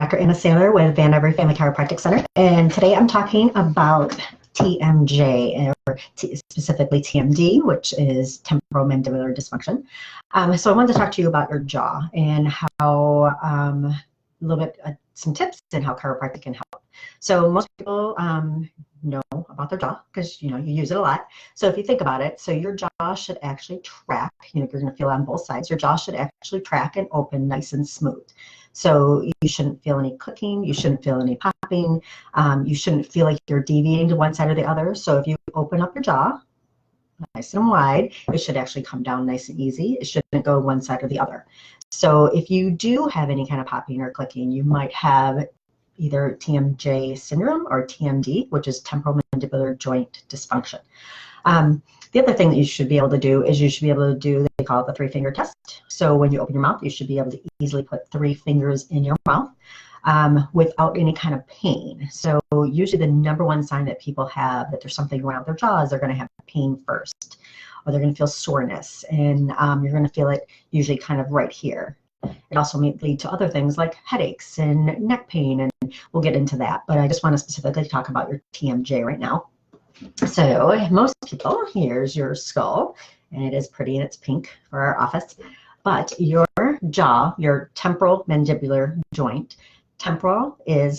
Dr. Anna Saylor with Every Chiropractic Center, and today I'm talking about TMJ, or specifically TMD, which is temporomandibular dysfunction. So I wanted to talk to you about your jaw and how a little bit some tips and how chiropractic can help. So most people know about their jaw because you use it a lot. So if you think about it, so your jaw should actually track. You're going to feel on both sides. Your jaw should actually track and open nice and smooth. So you shouldn't feel any clicking. You shouldn't feel any popping. You shouldn't feel like you're deviating to one side or the other. So if you open up your jaw nice and wide, it should actually come down nice and easy. It shouldn't go one side or the other. So if you do have any kind of popping or clicking, you might have either TMJ syndrome or TMD, which is temporomandibular joint dysfunction. The other thing that you should be able to do is you should be able to do, they call it the 3-finger test. So when you open your mouth, you should be able to easily put 3 fingers in your mouth without any kind of pain. So usually the number one sign that people have that there's something wrong with their jaw is they're going to have pain first, or they're going to feel soreness, and you're going to feel it usually kind of right here. It also may lead to other things like headaches and neck pain, and we'll get into that. But I just want to specifically talk about your TMJ right now. So most people, here's your skull, and it is pretty and it's pink for our office. But your jaw, your temporal mandibular joint, temporal is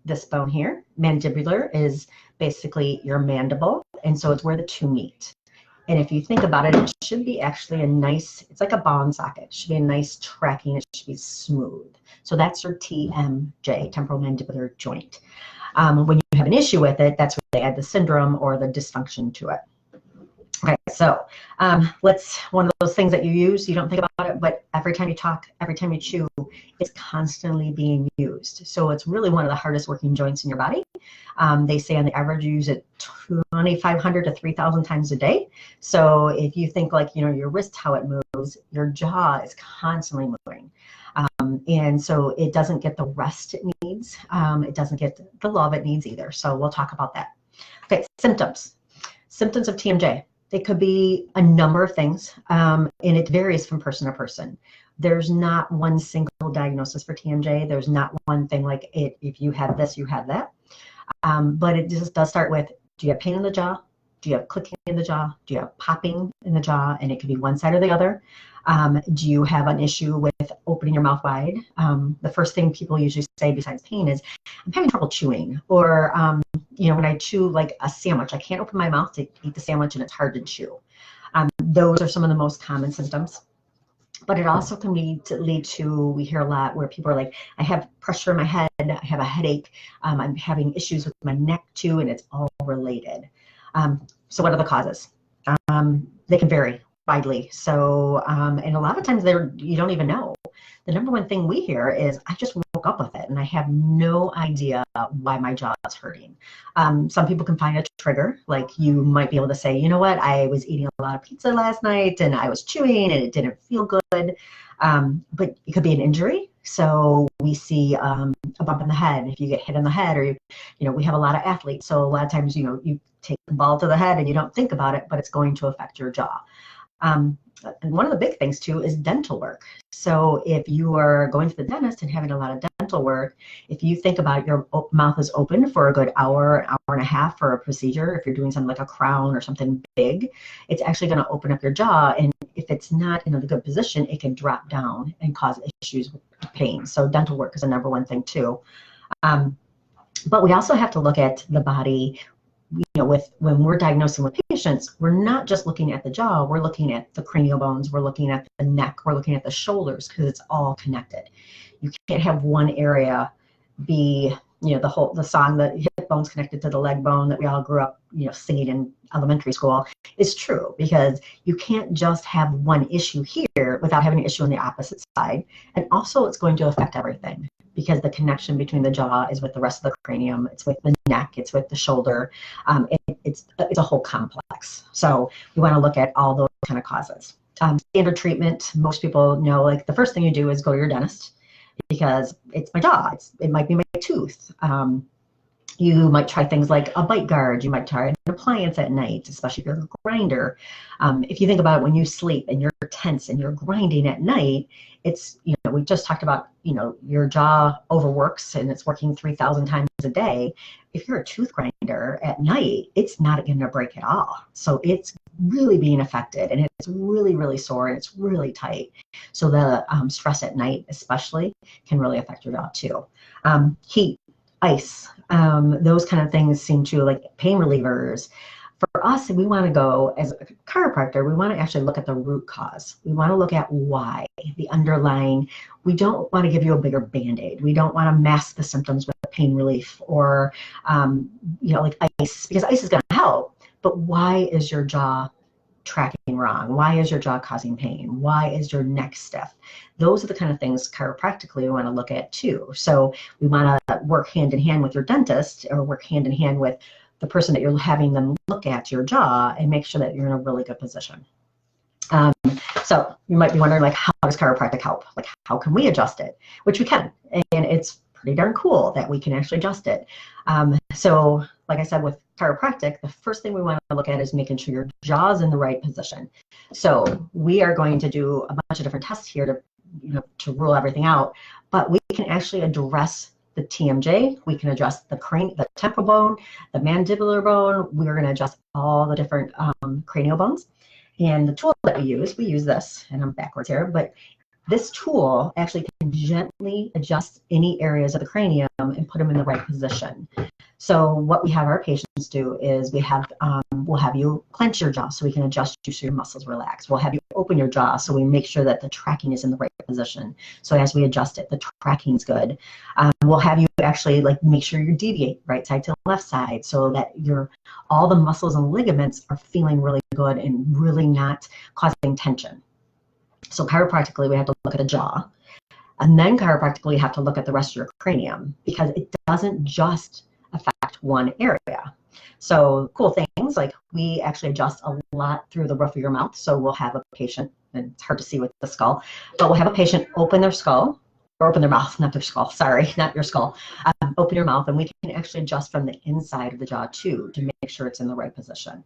this bone here. Mandibular is basically your mandible, and so it's where the two meet. And if you think about it, it should be actually a nice, it's like a ball and socket. It should be a nice tracking. It should be smooth. So that's your TMJ, temporal mandibular joint. When you have an issue with it, that's where they add the syndrome or the dysfunction to it. Okay, so one of those things that you use, you don't think about it, but every time you talk, every time you chew, it's constantly being used. So it's really one of the hardest working joints in your body. They say on the average you use it 2,500 to 3,000 times a day. So if you think like, your wrist, how it moves, your jaw is constantly moving. And so it doesn't get the rest it needs. It doesn't get the love it needs either. So we'll talk about that. Okay, symptoms. Symptoms of TMJ. They could be a number of things, and it varies from person to person. There's not one single diagnosis for TMJ. There's not one thing like if you have this, you have that. But it just does start with, do you have pain in the jaw? Do you have clicking in the jaw? Do you have popping in the jaw? And it could be one side or the other. Do you have an issue with opening your mouth wide? The first thing people usually say besides pain is, I'm having trouble chewing. Or, when I chew like a sandwich, I can't open my mouth to eat the sandwich and it's hard to chew. Those are some of the most common symptoms. But it also can lead to, we hear a lot where people are like, I have pressure in my head, I have a headache, I'm having issues with my neck too, and it's all related. So what are the causes? They can vary widely. So, and a lot of times you don't even know. The number one thing we hear is, I just woke up with it and I have no idea why my jaw is hurting. Some people can find a trigger, like you might be able to say, you know what, I was eating a lot of pizza last night and I was chewing and it didn't feel good. But it could be an injury. So we see a bump in the head. If you get hit in the head, or we have a lot of athletes. So a lot of times, you take the ball to the head and you don't think about it, but it's going to affect your jaw. And one of the big things too is dental work. So if you are going to the dentist and having a lot of dental work, if you think about it, your mouth is open for a good hour and a half for a procedure. If you're doing something like a crown or something big, it's actually going to open up your jaw. And if it's not in a good position, it can drop down and cause issues with pain. So dental work is the number one thing too. But we also have to look at the body. When we're diagnosing with patients, we're not just looking at the jaw, we're looking at the cranial bones, we're looking at the neck, we're looking at the shoulders, because it's all connected. You can't have one area be, the song that hip bone's connected to the leg bone that we all grew up, singing in elementary school is true, because you can't just have one issue here without having an issue on the opposite side. And also it's going to affect everything, because the connection between the jaw is with the rest of the cranium, it's with the neck, it's with the shoulder, it's a whole complex. So we want to look at all those kind of causes. Standard treatment, most people know, like the first thing you do is go to your dentist, because it's my jaw, it might be my tooth. You might try things like a bite guard. You might try an appliance at night, especially if you're a grinder. If you think about it, when you sleep and you're tense and you're grinding at night, it's, we just talked about, your jaw overworks and it's working 3,000 times a day. If you're a tooth grinder at night, it's not going to break at all. So it's really being affected, and it's really, really sore, and it's really tight. So the stress at night especially can really affect your jaw too. Heat, ice, those kind of things seem to, like pain relievers. For us, we want to go, as a chiropractor, we want to actually look at the root cause. We want to look at why, the underlying. We don't want to give you a bigger Band-Aid. We don't want to mask the symptoms with pain relief or, like ice, because ice is going to help. But why is your jaw tracking wrong? Why is your jaw causing pain? Why is your neck stiff? Those are the kind of things chiropractically we want to look at too. So we want to work hand in hand with your dentist, or work hand in hand with the person that you're having them look at your jaw, and make sure that you're in a really good position. So you might be wondering, like, how does chiropractic help? Like, how can we adjust it? Which we can, and it's pretty darn cool that we can actually adjust it. So like I said, with chiropractic, the first thing we want to look at is making sure your jaw's in the right position. So we are going to do a bunch of different tests here to rule everything out, but we can actually address the TMJ, we can adjust the temporal bone, the mandibular bone. We're going to adjust all the different cranial bones. And the tool that we use this, and I'm backwards here, but this tool actually can gently adjust any areas of the cranium and put them in the right position. So what we have our patients do is we'll have you clench your jaw so we can adjust you so your muscles relax. We'll have you open your jaw so we make sure that the tracking is in the right position. So as we adjust it, the tracking's good. We'll have you actually make sure you deviate right side to the left side so that all the muscles and ligaments are feeling really good and really not causing tension. So chiropractically, we have to look at the jaw, and then chiropractically, we have to look at the rest of your cranium, because it doesn't just affect one area. So cool things, like we actually adjust a lot through the roof of your mouth. So we'll have a patient, and it's hard to see with the skull, but we'll have a patient open their skull, or open their mouth, not their skull, sorry, not your skull. Open your mouth, and we can actually adjust from the inside of the jaw too, to make sure it's in the right position.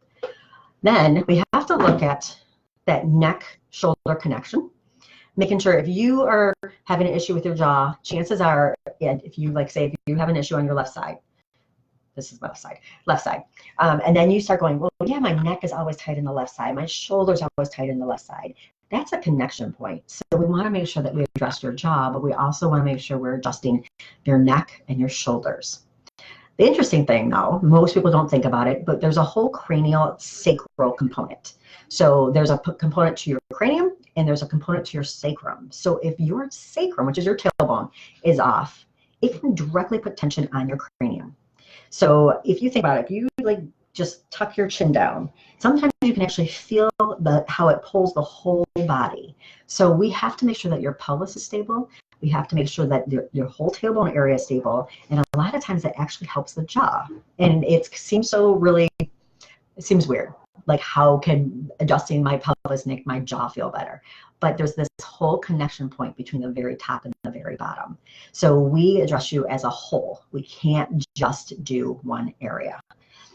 Then we have to look at that neck-shoulder connection, making sure if you are having an issue with your jaw, chances are, if you if you have an issue on your left side, this is left side, and then you start going, well, yeah, my neck is always tight in the left side, my shoulder's always tight in the left side. That's a connection point. So we want to make sure that we address your jaw, but we also want to make sure we're adjusting your neck and your shoulders. The interesting thing, though, most people don't think about it, but there's a whole cranial sacral component. So there's a component to your cranium, and there's a component to your sacrum. So if your sacrum, which is your tailbone, is off, it can directly put tension on your cranium. So if you think about it, if you just tuck your chin down, sometimes you can actually feel how it pulls the whole body. So we have to make sure that your pelvis is stable. We have to make sure that your whole tailbone area is stable. And a lot of times that actually helps the jaw. And it seems weird. Like, how can adjusting my pelvis make my jaw feel better? But there's this whole connection point between the very top and the very bottom. So we address you as a whole. We can't just do one area.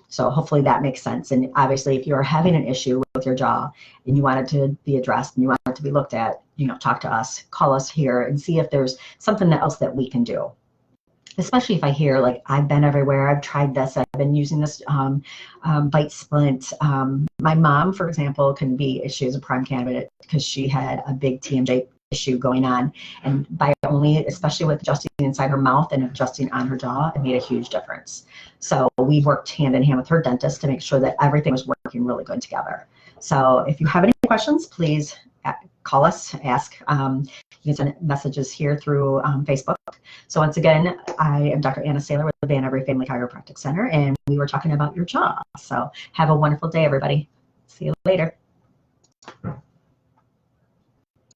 So hopefully that makes sense. And obviously, if you're having an issue with your jaw and you want it to be addressed and you want it to be looked at, talk to us, call us here, and see if there's something else that we can do. Especially if I hear, I've been everywhere, I've tried this, I've been using this bite splint. My mom, for example, she was a prime candidate because she had a big TMJ issue going on. And especially with adjusting inside her mouth and adjusting on her jaw, it made a huge difference. So we worked hand in hand with her dentist to make sure that everything was working really good together. So if you have any questions, please call us, ask. You can send messages here through Facebook. So once again, I am Dr. Anna Saylor with the Every Chiropractic Center, and we were talking about your jaw. So have a wonderful day, everybody. See you later.